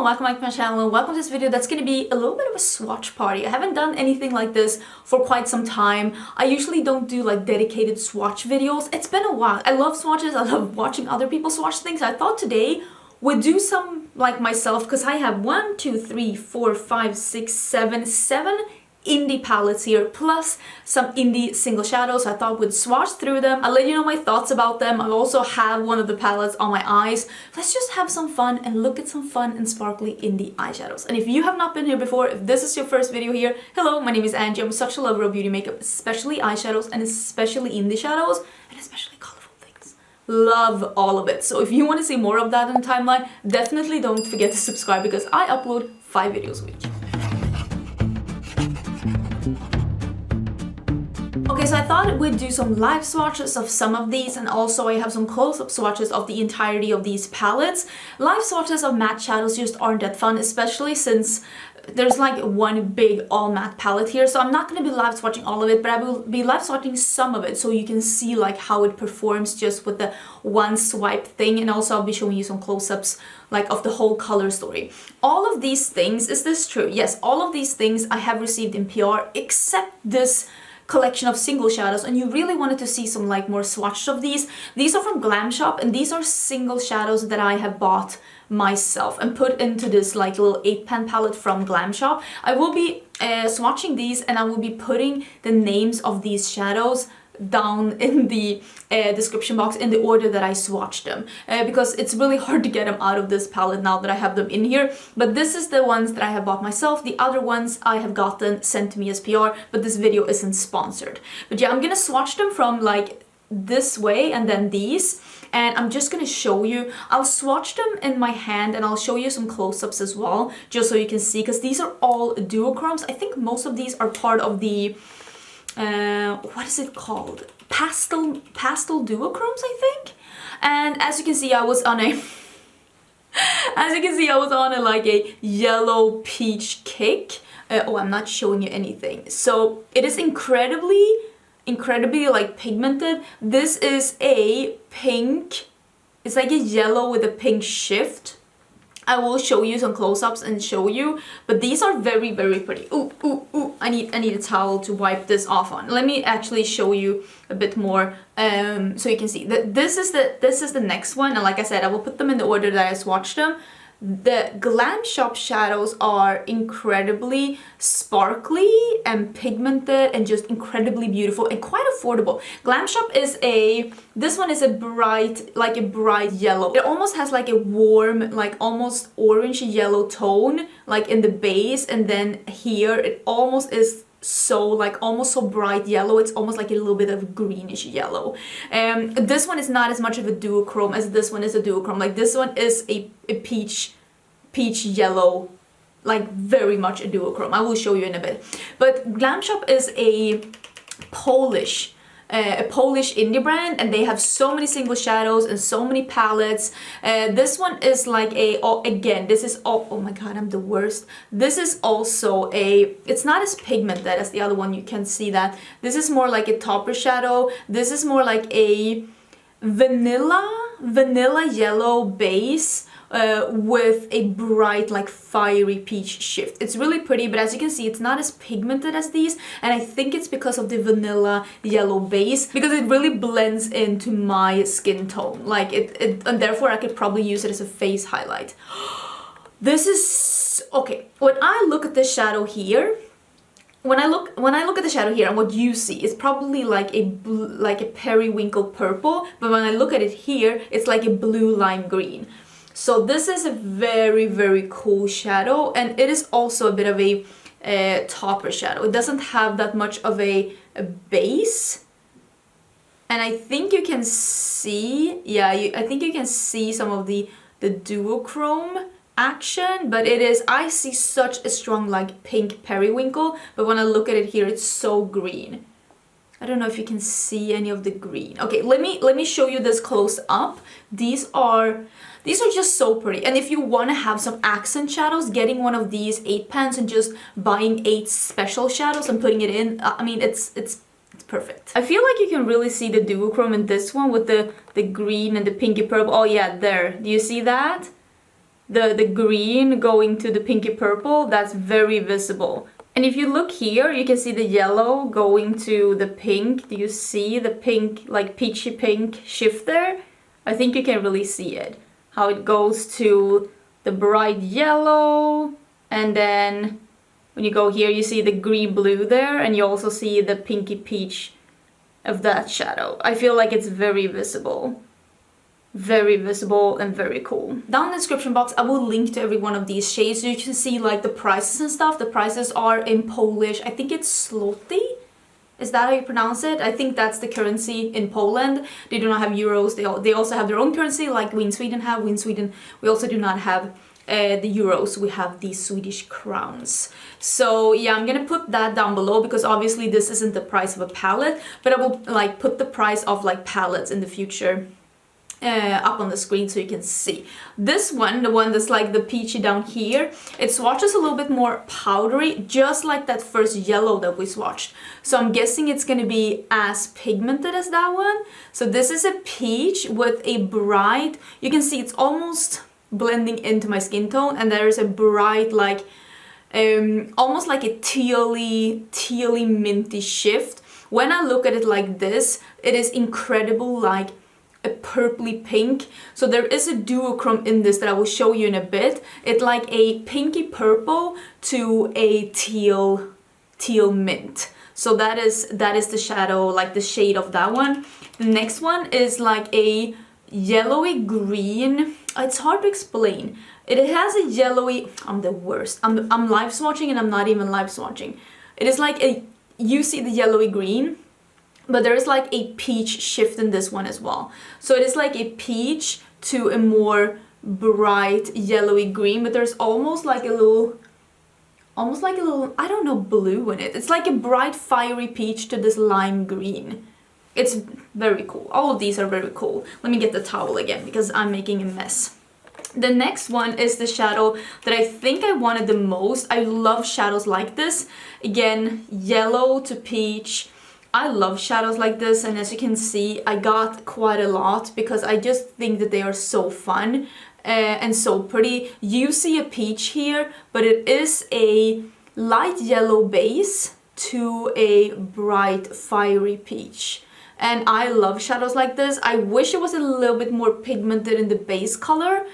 everyone, welcome back to my channel and welcome to this video that's going to be a little bit of a swatch party. I haven't done anything like this for quite some time. I usually don't do like dedicated swatch videos. It's been a while. I love swatches. I love watching other people swatch things. I thought today we'd do some like myself because I have 1, 2, 3, 4, 5, 6, 7 indie palettes here, plus some indie single shadows. I thought we'd swatch through them. I'll let you know my thoughts about them. I also have one of the palettes on my eyes. Let's just have some fun and look at some fun and sparkly indie eyeshadows. And if you have not been here before, if this is your first video here, hello, my name is Angie. I'm such a lover of beauty makeup, especially eyeshadows and especially indie shadows and especially colorful things. Love all of it. So if you want to see more of that in the timeline, definitely don't forget to subscribe because I upload 5 videos a week. Okay, so I thought we'd do some live swatches of some of these, and also I have some close-up swatches of the entirety of these palettes. Live swatches of matte shadows just aren't that fun, especially since there's like one big all matte palette here, so I'm not going to be live swatching all of it, but I will be live swatching some of it so you can see like how it performs just with the one swipe thing, and also I'll be showing you some close-ups like of the whole color story. All of these things, is this true? Yes, all of these things I have received in PR except this collection of single shadows, and you really wanted to see some like more swatches of these. These are from Glam Shop, and these are single shadows that I have bought myself and put into this like little 8-pan palette from Glam Shop. I will be swatching these, and I will be putting the names of these shadows down in the description box in the order that I swatched them, because it's really hard to get them out of this palette now that I have them in here. But this is the ones that I have bought myself. The other ones I have gotten sent to me as PR, but this video isn't sponsored. But yeah, I'm gonna swatch them from like this way and then these, and I'm just gonna show you. I'll swatch them in my hand and I'll show you some close-ups as well, just so you can see, because these are all duochromes. I think most of these are part of the what is it called? Pastel duochromes, I think. And as you can see, I was on a like a yellow peach kick. Oh, I'm not showing you anything. So it is incredibly like pigmented. This is a pink. It's like a yellow with a pink shift. I will show you some close-ups and show you, but these are very, very pretty. Ooh, ooh, ooh, I need a towel to wipe this off on. Let me actually show you a bit more so you can see. This is the next one, and like I said, I will put them in the order that I swatched them. The Glam Shop shadows are incredibly sparkly and pigmented and just incredibly beautiful and quite affordable. Glam Shop is this one is a bright yellow. It almost has like a warm, like almost orange yellow tone, like in the base, and then here it almost is so like almost so bright yellow. It's almost like a little bit of greenish yellow. This one is not as much of a duochrome as this one is a duochrome. Like this one is a peach yellow, like very much a duochrome. I will show you in a bit. But Glam Shop is a Polish indie brand, and they have so many single shadows and so many palettes. This one is like oh my god, I'm the worst. This is also it's not as pigmented as the other one, you can see that. This is more like a topper shadow. This is more like a vanilla yellow base with a bright like fiery peach shift. It's really pretty, but as you can see, it's not as pigmented as these, and I think it's because of the vanilla yellow base, because it really blends into my skin tone, like it and therefore I could probably use it as a face highlight. This is okay. When I look at this shadow here, when I look at the shadow here, and what you see is probably like a periwinkle purple, but when I look at it here, it's like a blue lime green. So this is a very, very cool shadow, and it is also a bit of a topper shadow. It doesn't have that much of a base, and I think you can see, yeah, I think you can see some of the duochrome action, but it is, I see such a strong like pink periwinkle, but when I look at it here, it's so green. I don't know if you can see any of the green. Okay, let me show you this close up. These are just so pretty. And if you want to have some accent shadows, getting one of these 8-pans and just buying 8 special shadows and putting it in, I mean, it's perfect. I feel like you can really see the duochrome in this one with the green and the pinky purple. Oh yeah, there. Do you see that? the green going to the pinky purple, that's very visible. And if you look here, you can see the yellow going to the pink. Do you see the pink, like peachy pink shift there? I think you can really see it. How it goes to the bright yellow, and then when you go here, you see the green blue there, and you also see the pinky peach of that shadow. I feel like it's very visible. Very visible and very cool. Down in the description box, I will link to every one of these shades so you can see like the prices and stuff. The prices are in Polish. I think it's zloty. Is that how you pronounce it? I think that's the currency in Poland. They do not have euros. They also have their own currency like we in Sweden have. We in Sweden, we also do not have the euros. We have the Swedish crowns. So yeah, I'm gonna put that down below because obviously this isn't the price of a palette, but I will like put the price of like palettes in the future up on the screen so you can see. This one, the one that's like the peachy down here, it swatches a little bit more powdery, just like that first yellow that we swatched. So I'm guessing it's gonna be as pigmented as that one. So this is a peach with a bright, you can see it's almost blending into my skin tone, and there is a bright like almost like a tealy minty shift. When I look at it like this, it is incredible, like a purpley pink. So there is a duochrome in this that I will show you in a bit. It's like a pinky purple to a teal mint. So that is the shadow, like the shade of that one. The next one is like a yellowy green. It's hard to explain. It has a yellowy, I'm the worst. I'm live swatching and I'm not even live swatching. It is like a, you see the yellowy green, but there is like a peach shift in this one as well. So it is like a peach to a more bright yellowy green, but there's almost like a little, I don't know, blue in it. It's like a bright fiery peach to this lime green. It's very cool. All of these are very cool. Let me get the towel again because I'm making a mess. The next one is the shadow that I think I wanted the most. I love shadows like this. Again, yellow to peach. I love shadows like this, and as you can see, I got quite a lot because I just think that they are so fun and so pretty. You see a peach here, but it is a light yellow base to a bright fiery peach. And I love shadows like this. I wish it was a little bit more pigmented in the base color,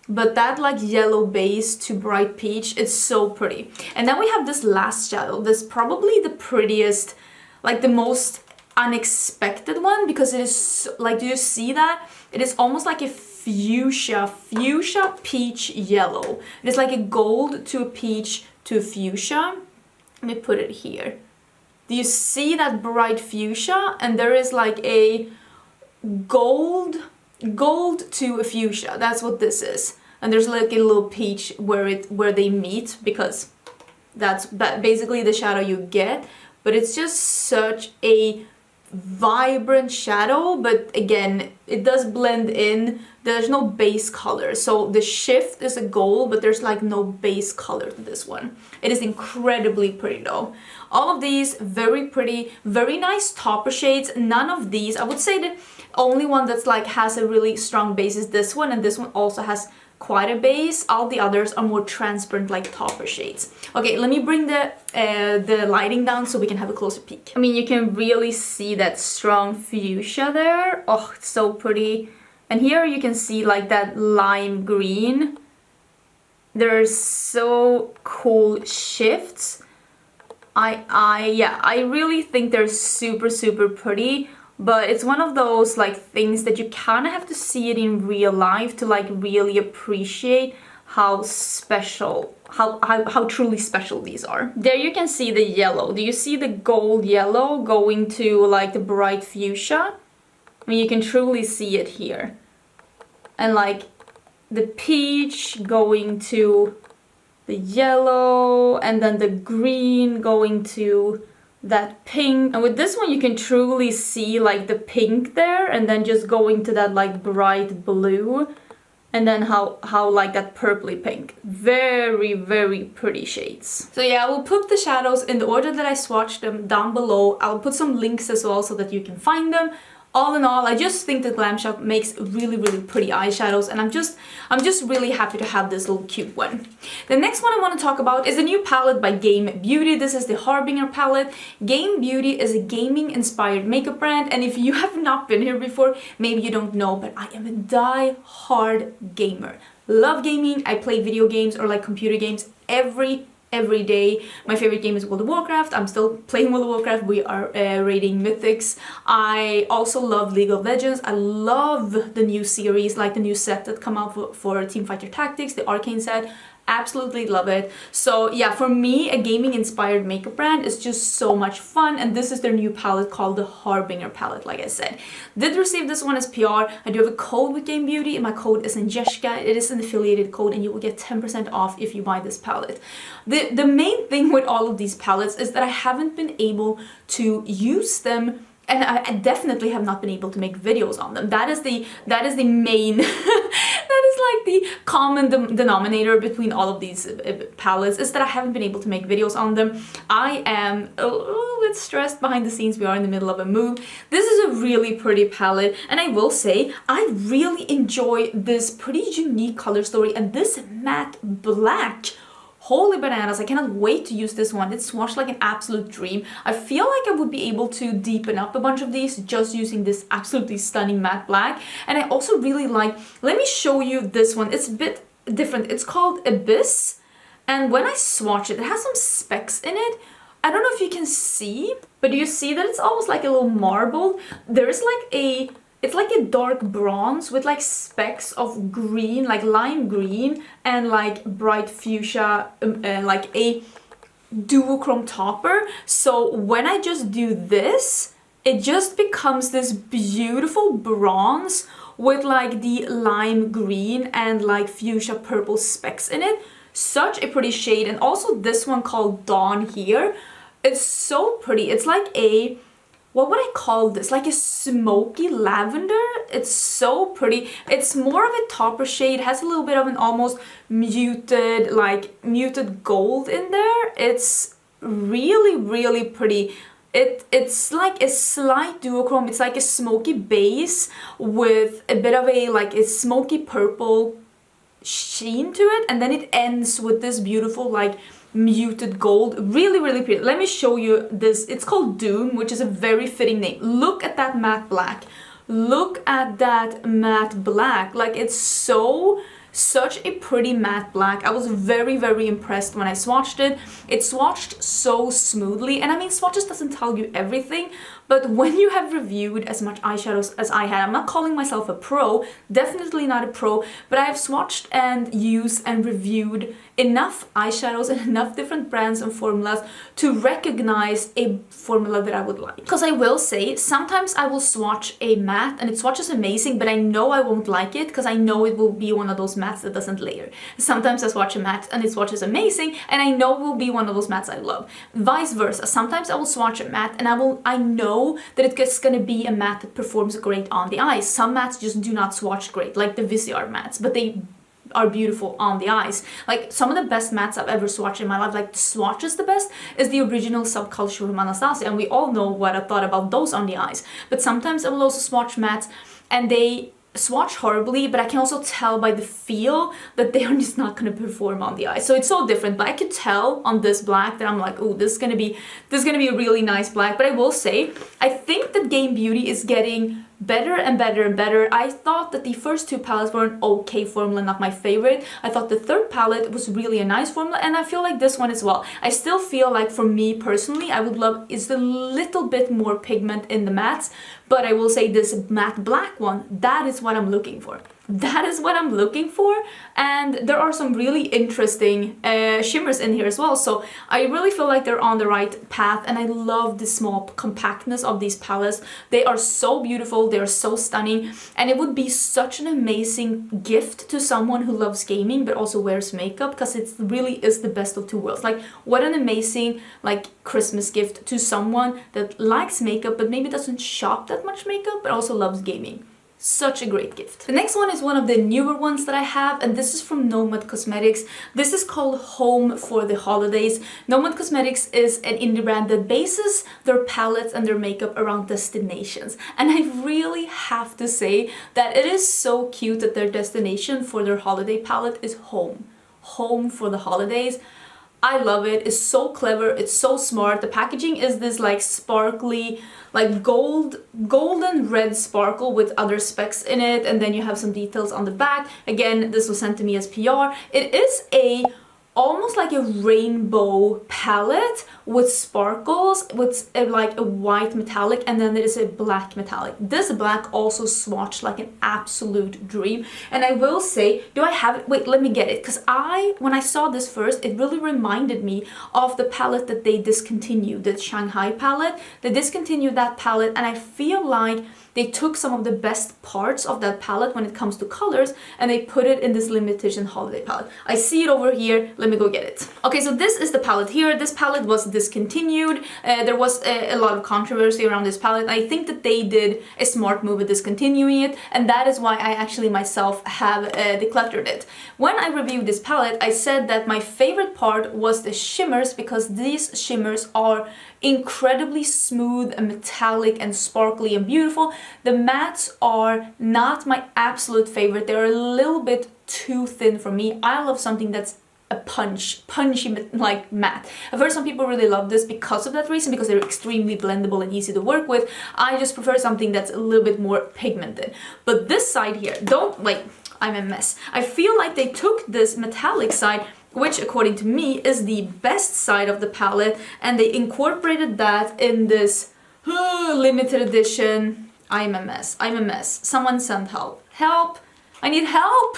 but that like yellow base to bright peach, it's so pretty. And then we have this last shadow. This is probably the prettiest, like the most unexpected one, because it is like, do you see that? It is almost like a fuchsia peach yellow. It is like a gold to a peach to a fuchsia. Let me put it here. Do you see that bright fuchsia? And there is like a gold to a fuchsia. That's what this is. And there's like a little peach where they meet, because that's basically the shadow you get. But it's just such a vibrant shadow, but again, it does blend in. There's no base color, so the shift is a gold, but there's like no base color to this one. It is incredibly pretty though. All of these very pretty, very nice topper shades. None of these, I would say the only one that's like has a really strong base is this one, and this one also has quite a base. All the others are more transparent, like topper shades. Okay, let me bring the lighting down so we can have a closer peek. I mean, you can really see that strong fuchsia there. Oh, it's so pretty. And here you can see like that lime green. There's so cool shifts. I really think they're super pretty. But it's one of those like things that you kind of have to see it in real life to like really appreciate how special, how truly special these are. There you can see the yellow. Do you see the gold yellow going to like the bright fuchsia? I mean, you can truly see it here. And like the peach going to the yellow, and then the green going to that pink. And with this one you can truly see like the pink there, and then just going to that like bright blue, and then how like that purpley pink. Very pretty shades. So yeah, I will put the shadows in the order that I swatched them down below. I'll put some links as well so that you can find them. all in all, I just think that Glam Shop makes really, really pretty eyeshadows, and I'm just really happy to have this little cute one. The next one I want to talk about is a new palette by Game Beauty. This is the Harbinger palette. Game Beauty is a gaming-inspired makeup brand, and if you have not been here before, maybe you don't know, but I am a die-hard gamer. Love gaming. I play video games or like computer games every day. My favorite game is World of Warcraft. I'm still playing World of Warcraft. We are raiding mythics. I also love League of Legends. I love the new series, like the new set that come out for Teamfighter Tactics, the Arcane set. Absolutely love it. So yeah, for me, a gaming inspired makeup brand is just so much fun, and this is their new palette called the Harbinger palette, like I said. Did receive this one as PR. I do have a code with Game Beauty, and my code is Angelica. It is an affiliated code, and you will get 10% off if you buy this palette. The main thing with all of these palettes is that I haven't been able to use them, and I definitely have not been able to make videos on them. That is the main that is like the common denominator between all of these palettes, is that I haven't been able to make videos on them. I am a little bit stressed behind the scenes. We are in the middle of a move. This is a really pretty palette, and I will say I really enjoy this pretty unique color story, and this matte black. Holy bananas, I cannot wait to use this one. It's swatched like an absolute dream. I feel like I would be able to deepen up a bunch of these just using this absolutely stunning matte black. And I also really like, let me show you this one. It's a bit different. It's called Abyss. And when I swatch it, it has some specks in it. I don't know if you can see, but do you see that it's almost like a little marble? There's like it's like a dark bronze with like specks of green, like lime green, and like bright fuchsia, like a duochrome topper. So when I just do this, it just becomes this beautiful bronze with like the lime green and like fuchsia purple specks in it. Such a pretty shade. And also this one called Dawn here. It's so pretty. It's like a, what would I call this? Like a smoky lavender. It's so pretty. It's more of a topper shade. It has a little bit of an almost muted, like muted gold in there. It's really, really pretty. It's like a slight duochrome. It's like a smoky base with a bit of a like a smoky purple sheen to it, and then it ends with this beautiful like muted gold. Really, really pretty. Let me show you this. It's called Doom, which is a very fitting name. Look at that matte black. Look at that matte black. Like, it's such a pretty matte black. I was very, very impressed when I swatched it. It swatched so smoothly, and I mean, swatches doesn't tell you everything, but when you have reviewed as much eyeshadows as I had, I'm not calling myself a pro, definitely not a pro, but I have swatched and used and reviewed enough eyeshadows and enough different brands and formulas to recognize a formula that I would like. Because I will say, sometimes I will swatch a matte and it swatches amazing, but I know I won't like it because I know it will be one of those mattes that doesn't layer. Sometimes I swatch a matte and it swatches amazing, and I know it will be one of those mattes I love. Vice versa. Sometimes I will swatch a matte and I know that it's gonna be a matte that performs great on the eyes. Some mattes just do not swatch great, like the VCR mattes, but they are beautiful on the eyes. Like, some of the best mattes I've ever swatched in my life, like the swatch is the best, is the original Subculture from Anastasia, and we all know what I thought about those on the eyes. But sometimes I will also swatch mattes and they swatch horribly, but I can also tell by the feel that they are just not going to perform on the eye. So it's so different, but I could tell on this black that I'm like, oh, this is gonna be a really nice black. But I will say, I think that Game Beauty is getting better and better and better. I thought that the first two palettes were an okay formula, not my favorite. I thought the third palette was really a nice formula, and I feel like this one as well. I still feel like, for me personally, I would love is a little bit more pigment in the mattes, but I will say this matte black one, that is what I'm looking for. That is what I'm looking for, and there are some really interesting shimmers in here as well, so I really feel like they're on the right path, and I love the small compactness of these palettes. They are so beautiful, they are so stunning, and it would be such an amazing gift to someone who loves gaming but also wears makeup, because it really is the best of two worlds. Like, what an amazing like Christmas gift to someone that likes makeup but maybe doesn't shop that much makeup but also loves gaming. Such a great gift. The next one is one of the newer ones that I have, and this is from Nomad Cosmetics. This is called Home for the Holidays. Nomad Cosmetics is an indie brand that bases their palettes and their makeup around destinations. And I really have to say that it is so cute that their destination for their holiday palette is home. Home for the holidays. I love it. It's so clever. It's so smart. The packaging is this like sparkly, like golden red sparkle with other specks in it, and then you have some details on the back. Again, this was sent to me as PR. It is almost like a rainbow palette with sparkles, with like a white metallic, and then there is a black metallic. This black also swatched like an absolute dream. And I will say, do I have it? Wait, let me get it. Because when I saw this first, it really reminded me of the palette that they discontinued, the Shanghai palette. They discontinued that palette, and I feel like they took some of the best parts of that palette when it comes to colors, and they put it in this limited edition holiday palette. I see it over here. Let me go get it. Okay, so this is the palette here. This palette was discontinued. There was a lot of controversy around this palette. I think that they did a smart move at discontinuing it, and that is why I actually myself have decluttered it. When I reviewed this palette, I said that my favorite part was the shimmers, because these shimmers are incredibly smooth and metallic and sparkly and beautiful. The mattes are not my absolute favorite. They're a little bit too thin for me. I love something that's a punchy like matte. I've heard some people really love this because of that reason, because they're extremely blendable and easy to work with. I just prefer something that's a little bit more pigmented. But this side here, I'm a mess. I feel like they took this metallic side, which according to me is the best side of the palette, and they incorporated that in this limited edition. I'm a mess. I'm a mess. Someone send help. Help! I need help!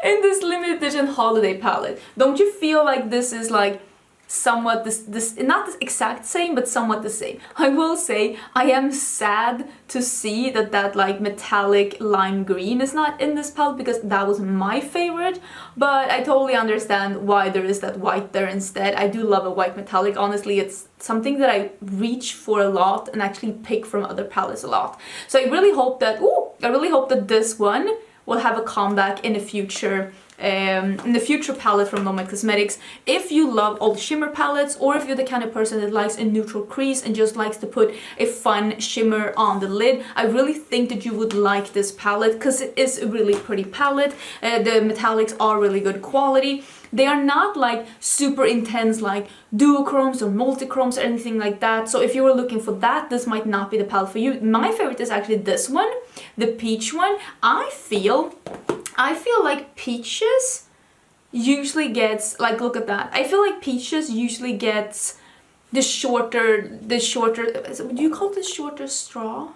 In this limited edition holiday palette. Don't you feel like this is like somewhat this not the exact same, but somewhat the same? I will say I am sad to see that like metallic lime green is not in this palette, because that was my favorite, but I totally understand why there is that white there instead. I do love a white metallic. Honestly, it's something that I reach for a lot and actually pick from other palettes a lot. So I really hope that this one will have a comeback in the future palette from Nomad Cosmetics. If you love all the shimmer palettes, or if you're the kind of person that likes a neutral crease and just likes to put a fun shimmer on the lid, I really think that you would like this palette, because it is a really pretty palette. The metallics are really good quality. They are not like super intense like duochromes or multichromes or anything like that. So if you were looking for that, this might not be the palette for you. My favorite is actually this one, the peach one. I feel like peaches usually gets, like, look at that. I feel like peaches usually gets the shorter, do you call this shorter straw?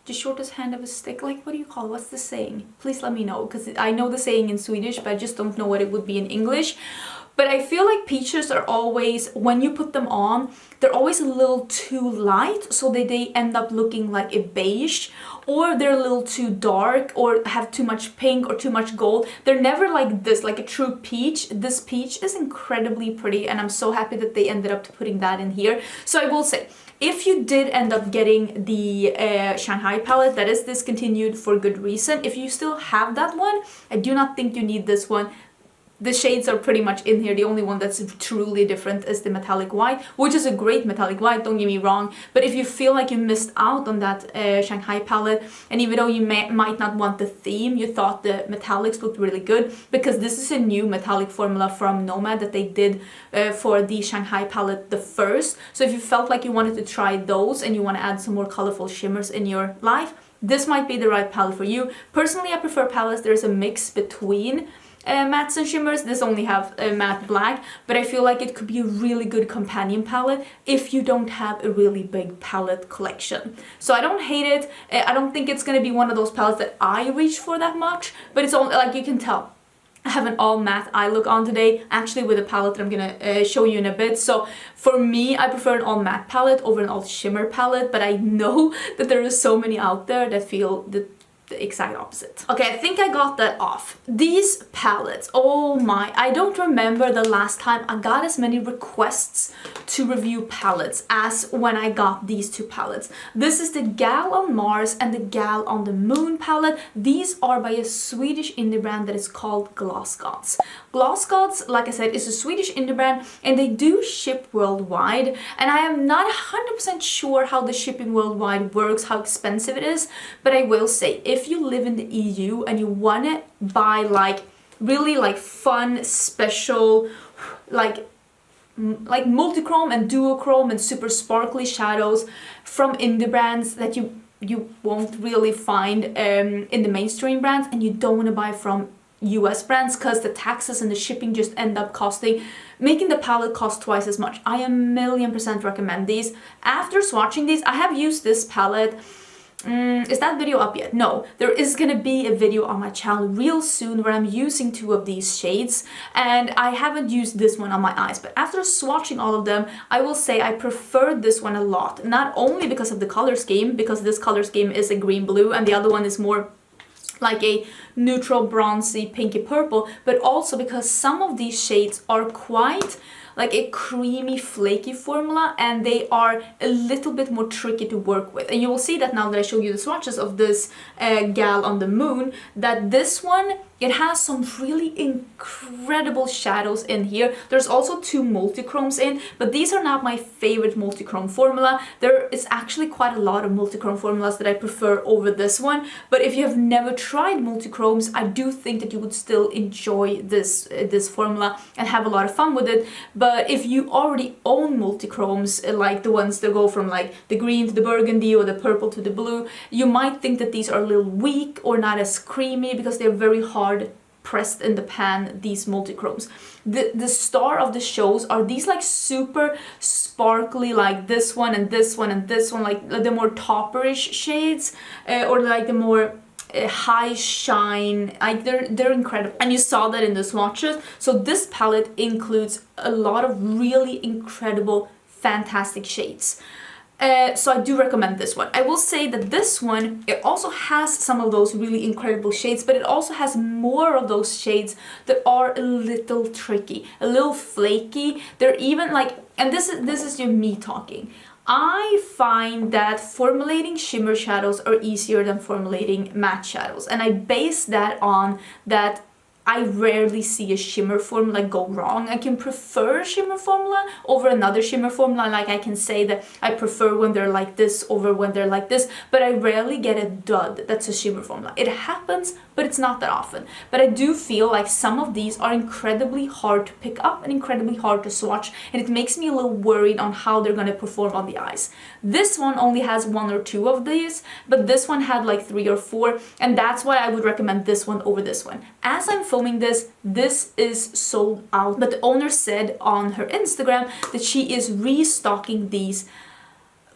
The shortest hand of a stick? Like, what do you call it? What's the saying? Please let me know, because I know the saying in Swedish, but I just don't know what it would be in English. But I feel like peaches are always, when you put them on, they're always a little too light, so they end up looking like a beige, or they're a little too dark, or have too much pink or too much gold. They're never like this, like a true peach. This peach is incredibly pretty, and I'm so happy that they ended up putting that in here. So I will say, if you did end up getting the Shanghai palette that is discontinued for good reason, if you still have that one, I do not think you need this one. The shades are pretty much in here. The only one that's truly different is the metallic white, which is a great metallic white, don't get me wrong. But if you feel like you missed out on that Shanghai palette, and even though you might not want the theme, you thought the metallics looked really good, because this is a new metallic formula from Nomad that they did for the Shanghai palette the first. So if you felt like you wanted to try those and you want to add some more colorful shimmers in your life, this might be the right palette for you. Personally, I prefer palettes. There's a mix between mattes and shimmers. This only have a matte black, but I feel like it could be a really good companion palette if you don't have a really big palette collection. So I don't hate it. I don't think it's gonna be one of those palettes that I reach for that much, but it's all, like, you can tell I have an all matte eye look on today, actually with a palette that I'm gonna show you in a bit. So for me, I prefer an all matte palette over an all shimmer palette, but I know that there are so many out there that feel the exact opposite. Okay, I think I got that off. These palettes, oh my, I don't remember the last time I got as many requests to review palettes as when I got these two palettes. This is the Gal on Mars and the Gal on the Moon palette. These are by a Swedish indie brand that is called GlossGods. GlossGods, like I said, is a Swedish indie brand and they do ship worldwide, and I am not 100% sure how the shipping worldwide works, how expensive it is, but I will say if you live in the EU and you want to buy like really like fun, special, like multichrome and duochrome and super sparkly shadows from indie brands that you won't really find in the mainstream brands, and you don't want to buy from US brands because the taxes and the shipping just end up making the palette cost twice as much. I 1,000,000% recommend these. After swatching these, I have used this palette. Is that video up yet? No. There is gonna be a video on my channel real soon where I'm using two of these shades, and I haven't used this one on my eyes, but after swatching all of them, I will say I prefer this one a lot. Not only because of the color scheme, because this color scheme is a green blue and the other one is more like a neutral bronzy pinky purple, but also because some of these shades are quite like a creamy flaky formula and they are a little bit more tricky to work with. And you will see that now that I show you the swatches of this Gal on the Moon, that this one, it has some really incredible shadows in here. There's also two multichromes in, but these are not my favorite multichrome formula. There is actually quite a lot of multichrome formulas that I prefer over this one, but if you have never tried multichromes, I do think that you would still enjoy this formula and have a lot of fun with it. But if you already own multichromes, like the ones that go from like the green to the burgundy or the purple to the blue, you might think that these are a little weak or not as creamy because they're very hard pressed in the pan, these multichromes. The star of the shows are these like super sparkly, like this one and this one and this one, like the more topperish shades, or like the more high shine, like they're incredible, and you saw that in the swatches. So this palette includes a lot of really incredible, fantastic shades. So I do recommend this one. I will say that this one, it also has some of those really incredible shades, but it also has more of those shades that are a little tricky, a little flaky. They're even like, and this is just me talking. I find that formulating shimmer shadows are easier than formulating matte shadows, and I base that on that I rarely see a shimmer formula go wrong. I can prefer a shimmer formula over another shimmer formula, like I can say that I prefer when they're like this over when they're like this, but I rarely get a dud that's a shimmer formula. It happens, but it's not that often. But I do feel like some of these are incredibly hard to pick up and incredibly hard to swatch, and it makes me a little worried on how they're going to perform on the eyes. This one only has one or two of these, but this one had like 3 or 4, and that's why I would recommend this one over this one. As I'm filming this is sold out, but the owner said on her Instagram that she is restocking these.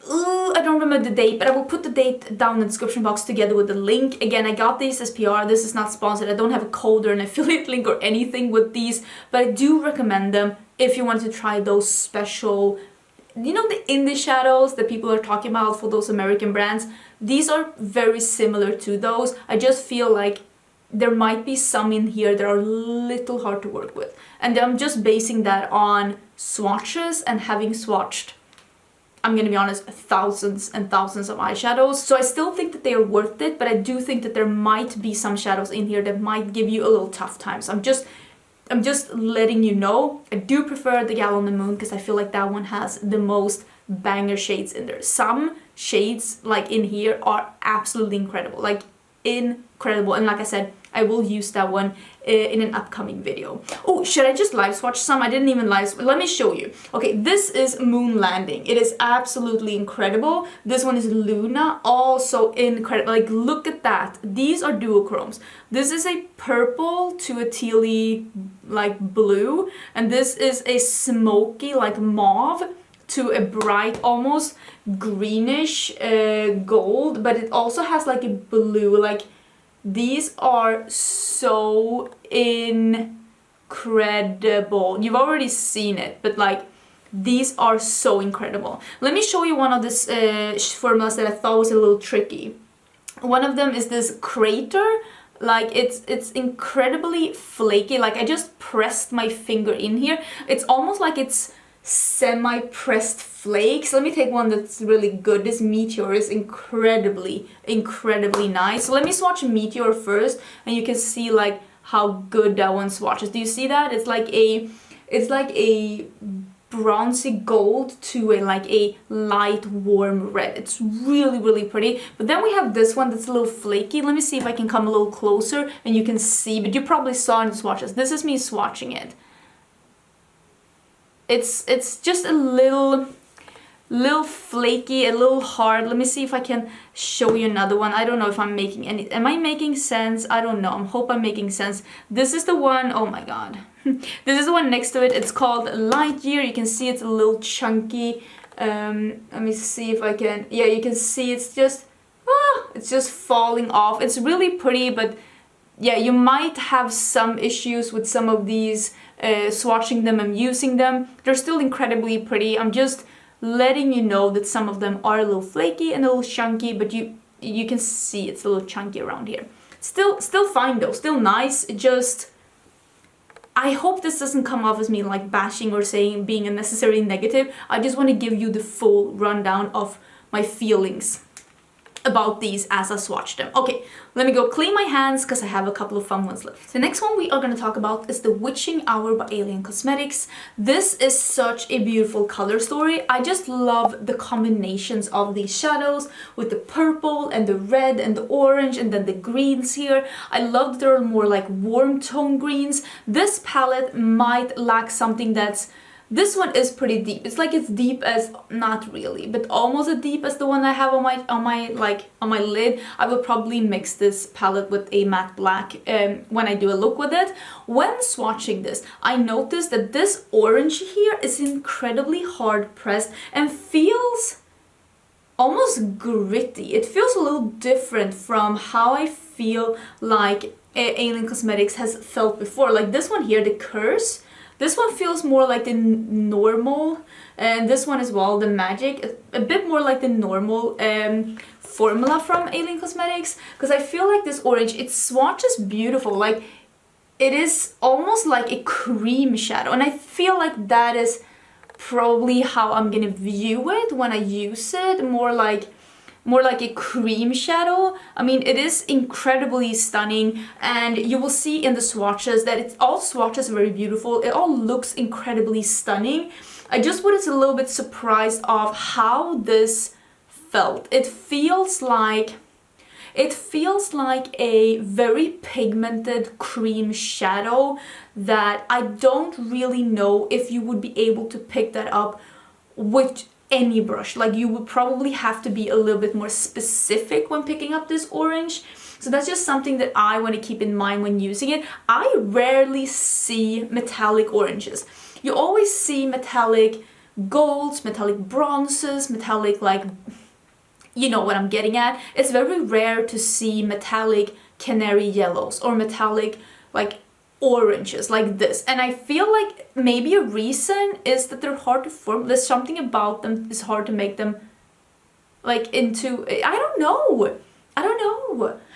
I don't remember the date, but I will put the date down in the description box together with the link. Again, I got these as PR. This is not sponsored. I don't have a code or an affiliate link or anything with these, but I do recommend them if you want to try those special, you know, the indie shadows that people are talking about for those American brands. These are very similar to those. I just feel like there might be some in here that are a little hard to work with, and I'm just basing that on swatches and having swatched, I'm gonna be honest, thousands and thousands of eyeshadows. So I still think that they are worth it, but I do think that there might be some shadows in here that might give you a little tough time. So I'm just letting you know. I do prefer the Gal on the Moon because I feel like that one has the most banger shades in there. Some shades like in here are absolutely incredible, like incredible, and like I said, I will use that one in an upcoming video. Oh, should I just live swatch some? I didn't even live swatch. Let me show you. Okay, this is Moon Landing. It is absolutely incredible. This one is Luna, also incredible. Like, look at that. These are duochromes. This is a purple to a tealy like blue, and this is a smoky like mauve to a bright almost greenish gold, but it also has like a blue. Like, these are so incredible. You've already seen it, but like, these are so incredible. Let me show you one of these formulas that I thought was a little tricky. One of them is this crater. Like it's incredibly flaky. Like I just pressed my finger in here. It's almost like it's semi-pressed flakes. Let me take one that's really good. This Meteor is incredibly nice. So let me swatch Meteor first, and you can see like how good that one swatches. Do you see that? It's like a bronzy gold to a light warm red. It's really pretty. But then we have this one that's a little flaky. Let me see if I can come a little closer and you can see, but you probably saw in the swatches. This is me swatching it. It's just a little flaky, a little hard. Let me see if I can show you another one. I don't know if I'm making any, am I making sense? I don't know. I hope I'm making sense. This is the one, oh my god. This is the one next to it. It's called Lightyear. You can see it's a little chunky. Let me see if I can, yeah, you can see it's just falling off. It's really pretty, but yeah, you might have some issues with some of these swatching them and using them. They're still incredibly pretty. I'm just letting you know that some of them are a little flaky and a little chunky, but you can see it's a little chunky around here. Still fine though, still nice. It just, I hope this doesn't come off as me like bashing or saying being unnecessarily negative. I just want to give you the full rundown of my feelings about these as I swatch them. Okay, let me go clean my hands because I have a couple of fun ones left. The next one we are going to talk about is the Witching Hour by Alien Cosmetics. This is such a beautiful color story. I just love the combinations of these shadows with the purple and the red and the orange and then the greens here. I love that they're more like warm tone greens. This palette might lack something that's, this one is pretty deep. It's like it's deep as, not really, but almost as deep as the one I have on my lid. I will probably mix this palette with a matte black when I do a look with it. When swatching this, I noticed that this orange here is incredibly hard pressed and feels almost gritty. It feels a little different from how I feel like Alien Cosmetics has felt before. Like this one here, the Curse. This one feels more like the normal, and this one as well, the Magic, a bit more like the normal formula from Alien Cosmetics, because I feel like this orange, it swatches beautiful, like it is almost like a cream shadow, and I feel like that is probably how I'm gonna view it when I use it, more like a cream shadow. I mean, it is incredibly stunning, and you will see in the swatches that it's all swatches very beautiful. It all looks incredibly stunning. I just was a little bit surprised of how this felt. It feels like a very pigmented cream shadow that I don't really know if you would be able to pick that up with any brush. Like you would probably have to be a little bit more specific when picking up this orange. So that's just something that I want to keep in mind when using it. I rarely see metallic oranges. You always see metallic golds, metallic bronzes, metallic, like, you know what I'm getting at. It's very rare to see metallic canary yellows or metallic like oranges like this, and I feel like maybe a reason is that they're hard to form. There's something about them, it's hard to make them like into, I don't know.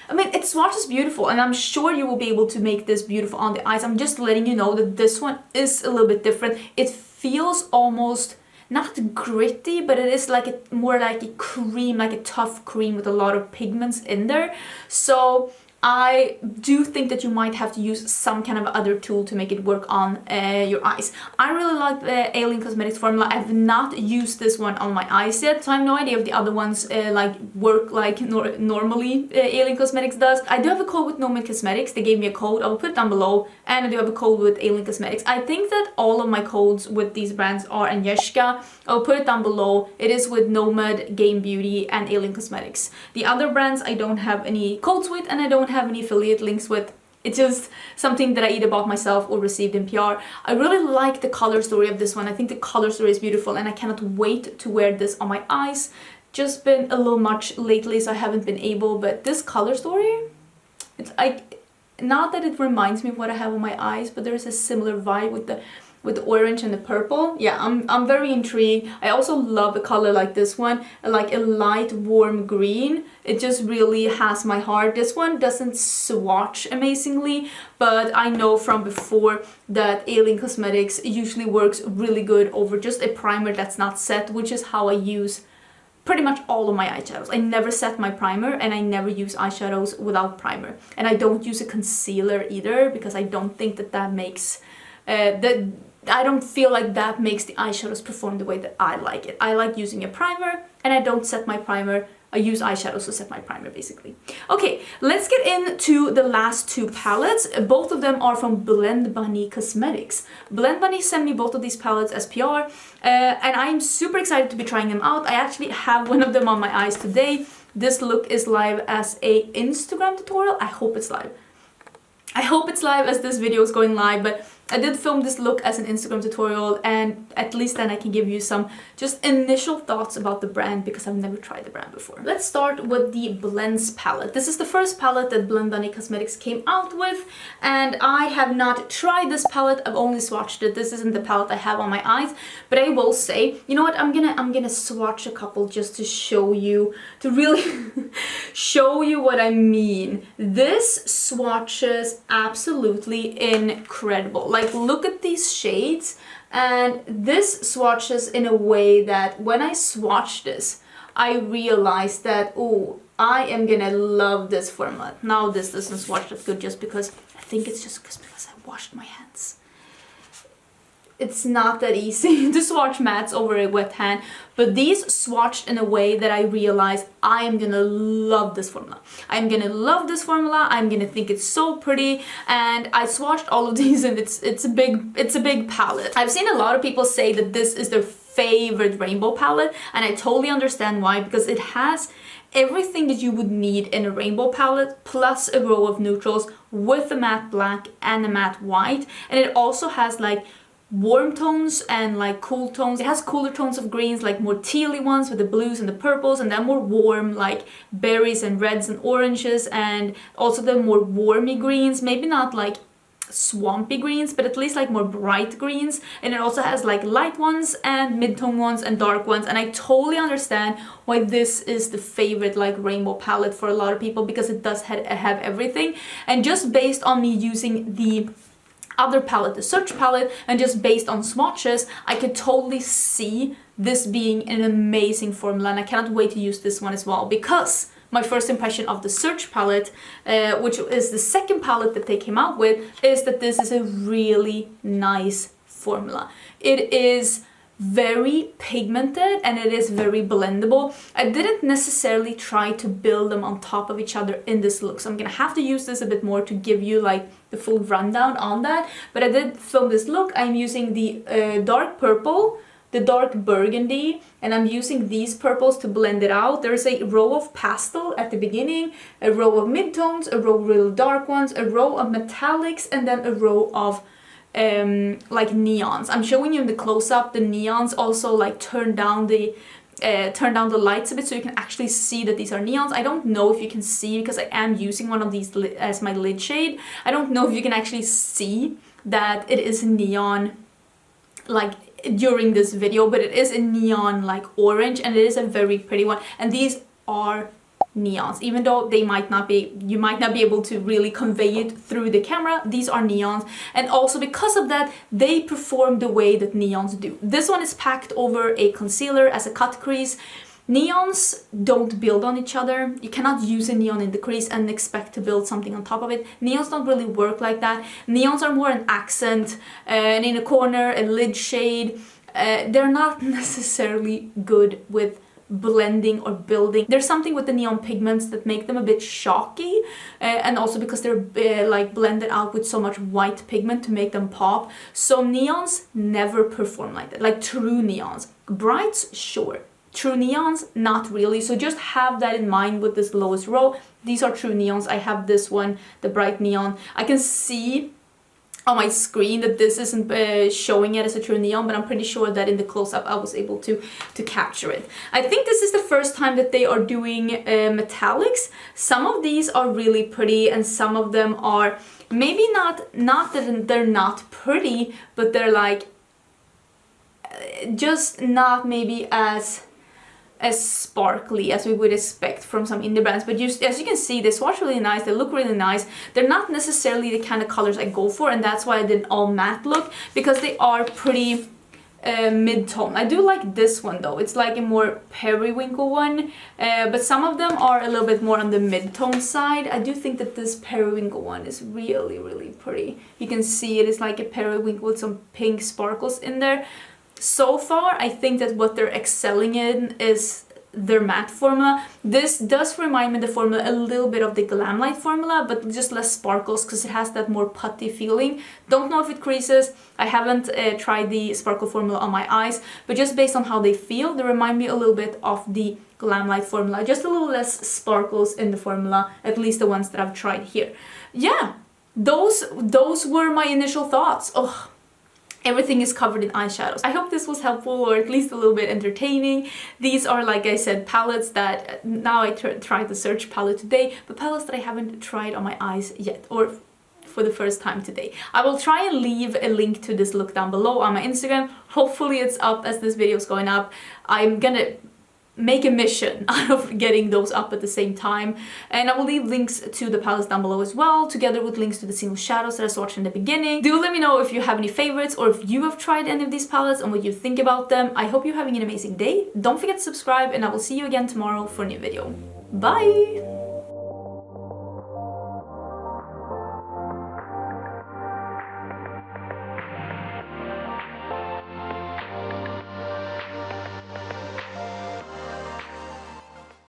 I mean, it swatches beautiful, and I'm sure you will be able to make this beautiful on the eyes. I'm just letting you know that this one is a little bit different. It feels almost not gritty, but it is like more like a cream, like a tough cream with a lot of pigments in there. So I do think that you might have to use some kind of other tool to make it work on your eyes. I really like the Alien Cosmetics formula. I've not used this one on my eyes yet, so I have no idea if the other ones like work like normally Alien Cosmetics does. I do have a code with Nomad Cosmetics. They gave me a code. I will put it down below, and I do have a code with Alien Cosmetics. I think that all of my codes with these brands are Agnieszka. I'll put it down below. It is with Nomad, Game Beauty, and Alien Cosmetics. The other brands I don't have any codes with, and I don't have any affiliate links with. It's just something that I either bought myself or received in PR. I really like the color story of this one. I think the color story is beautiful, and I cannot wait to wear this on my eyes. Just been a little much lately, so I haven't been able, but this color story, it's like, not that it reminds me of what I have on my eyes, but there's a similar vibe with the orange and the purple. Yeah, I'm very intrigued. I also love a color like this one, like a light warm green. It just really has my heart. This one doesn't swatch amazingly, but I know from before that Alien Cosmetics usually works really good over just a primer that's not set, which is how I use pretty much all of my eyeshadows. I never set my primer, and I never use eyeshadows without primer. And I don't use a concealer either, because I don't think that makes I don't feel like that makes the eyeshadows perform the way that I like it. I like using a primer, and I don't set my primer. I use eyeshadows to set my primer, basically. Okay, let's get into the last two palettes. Both of them are from Blend Bunny Cosmetics. Blend Bunny sent me both of these palettes as PR, and I'm super excited to be trying them out. I actually have one of them on my eyes today. This look is live as a Instagram tutorial. I hope it's live. I hope it's live as this video is going live, but I did film this look as an Instagram tutorial, and at least then I can give you some just initial thoughts about the brand, because I've never tried the brand before. Let's start with the Blends palette. This is the first palette that Blend Bunny Cosmetics came out with, and I have not tried this palette. I've only swatched it. This isn't the palette I have on my eyes, but I will say, you know what, I'm gonna swatch a couple just to show you, to really show you what I mean. This swatches absolutely incredible. Like, look at these shades, and this swatches in a way that when I swatch this, I realized that, oh, I am gonna love this formula. Now this doesn't swatch that good just because, I think it's just because I washed my hands. It's not that easy to swatch mattes over a wet hand, but these swatched in a way that I realized I am gonna love this formula. I'm gonna love this formula. I'm gonna think it's so pretty, and I swatched all of these, and it's a big palette. I've seen a lot of people say that this is their favorite rainbow palette, and I totally understand why, because it has everything that you would need in a rainbow palette, plus a row of neutrals with a matte black and a matte white, and it also has like warm tones and like cool tones. It has cooler tones of greens, like more tealy ones with the blues and the purples, and then more warm like berries and reds and oranges, and also the more warmy greens, maybe not like swampy greens, but at least like more bright greens. And it also has like light ones and mid-tone ones and dark ones, and I totally understand why this is the favorite like rainbow palette for a lot of people, because it does have everything. And just based on me using the other palette, the Search palette, and just based on swatches, I could totally see this being an amazing formula, and I cannot wait to use this one as well, because my first impression of the Search palette, which is the second palette that they came out with, is that this is a really nice formula. It is very pigmented, and it is very blendable. I didn't necessarily try to build them on top of each other in this look, so I'm gonna have to use this a bit more to give you like the full rundown on that. But I did film this look. I'm using the dark purple, the dark burgundy, and I'm using these purples to blend it out. There's a row of pastel at the beginning, a row of midtones, a row of real dark ones, a row of metallics, and then a row of like neons. I'm showing you in the close-up. The neons also like turn down the lights a bit, so you can actually see that these are neons. I don't know if you can see, because I am using one of these as my lid shade. I don't know if you can actually see that it is neon like during this video, but it is a neon like orange, and it is a very pretty one. And these are neons, even though they might not be, you might not be able to really convey it through the camera. These are neons, and also because of that, they perform the way that neons do. This one is packed over a concealer as a cut crease. Neons don't build on each other. You cannot use a neon in the crease and expect to build something on top of it. Neons don't really work like that. Neons are more an accent, and in a corner, a lid shade. They're not necessarily good with blending or building. There's something with the neon pigments that make them a bit shocky, and also because they're like blended out with so much white pigment to make them pop. So neons never perform like that, like true neons. Brights, sure. True neons, not really. So just have that in mind with this lowest row. These are true neons. I have this one, the bright neon. I can see on my screen that this isn't showing it as a true neon, but I'm pretty sure that in the close-up I was able to capture it. I think this is the first time that they are doing metallics. Some of these are really pretty and some of them are maybe not that they're not pretty, but they're like just not maybe as sparkly as we would expect from some indie brands. But as you can see, they swatch really nice, they look really nice. They're not necessarily the kind of colors I go for, and that's why I did an all matte look, because they are pretty mid-tone. I do like this one though. It's like a more periwinkle one, but some of them are a little bit more on the mid-tone side. I do think that this periwinkle one is really, really pretty. You can see it is like a periwinkle with some pink sparkles in there. So far, I think that what they're excelling in is their matte formula. This does remind me of the formula a little bit of the Glam Light formula, but just less sparkles because it has that more putty feeling. Don't know if it creases. I haven't tried the sparkle formula on my eyes, but just based on how they feel, they remind me a little bit of the Glam Light formula. Just a little less sparkles in the formula, at least the ones that I've tried here. Yeah, those were my initial thoughts. Oh, everything is covered in eyeshadows. I hope this was helpful or at least a little bit entertaining. These are, like I said, palettes that now I tried the search palette today, but palettes that I haven't tried on my eyes yet, or for the first time today. I will try and leave a link to this look down below on my Instagram. Hopefully it's up as this video is going up. I'm gonna make a mission out of getting those up at the same time, and I will leave links to the palettes down below as well, together with links to the single shadows that I swatched in the beginning. Do let me know if you have any favorites or if you have tried any of these palettes and what you think about them. I hope you're having an amazing day. Don't forget to subscribe, and I will see you again tomorrow for a new video. Bye!